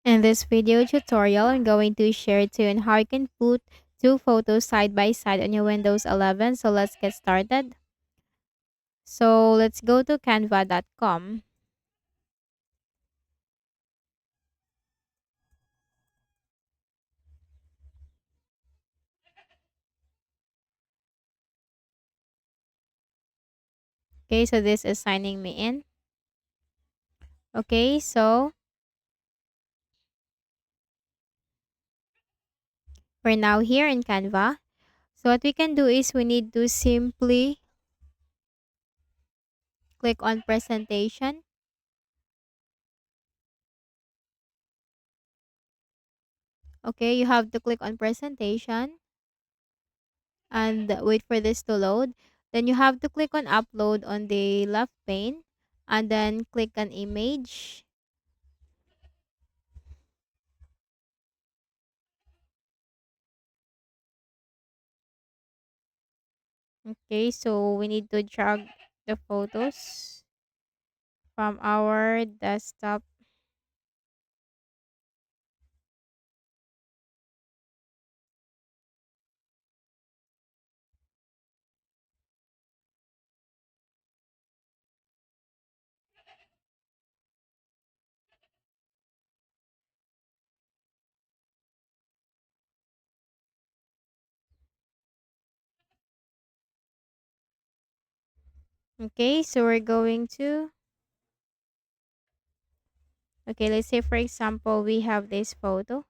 In this video tutorial, I'm going to share to you on how you can put two photos side by side on your Windows 11. So let's get started. So let's go to canva.com. Okay, so this is signing me in. Okay, so we're now here in Canva. So what we can do is we need to simply click on presentation. Okay, you have to click on presentation and wait for this to load. Then you have to click on upload on the left pane and then click on image. Okay, so we need to drag the photos from our desktop. Okay, so we're going to, okay, let's say for example, we have this photo.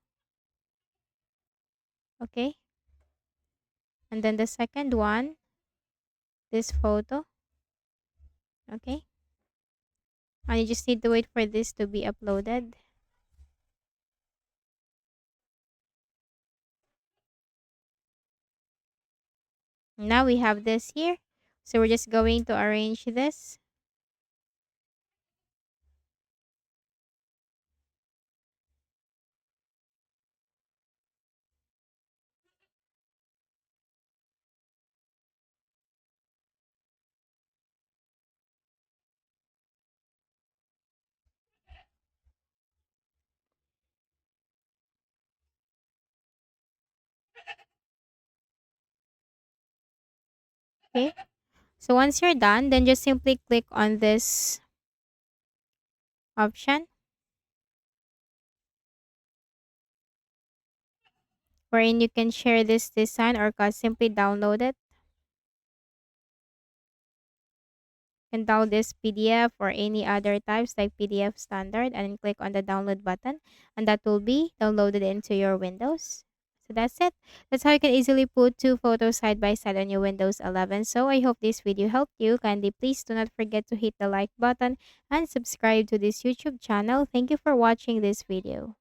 Okay, and then the second one, this photo. Okay, and you just need to wait for this to be uploaded. Now we have this here. So we're just going to arrange this. Okay, so once you're done, then just simply click on this option wherein you can share this design or simply download it. You can download this PDF or any other types like PDF standard and then click on the download button and that will be downloaded into your Windows. So that's it. That's how you can easily put two photos side by side on your Windows 11. So I hope this video helped you. Kindly please do not forget to hit the like button and subscribe to this YouTube channel. Thank you for watching this video.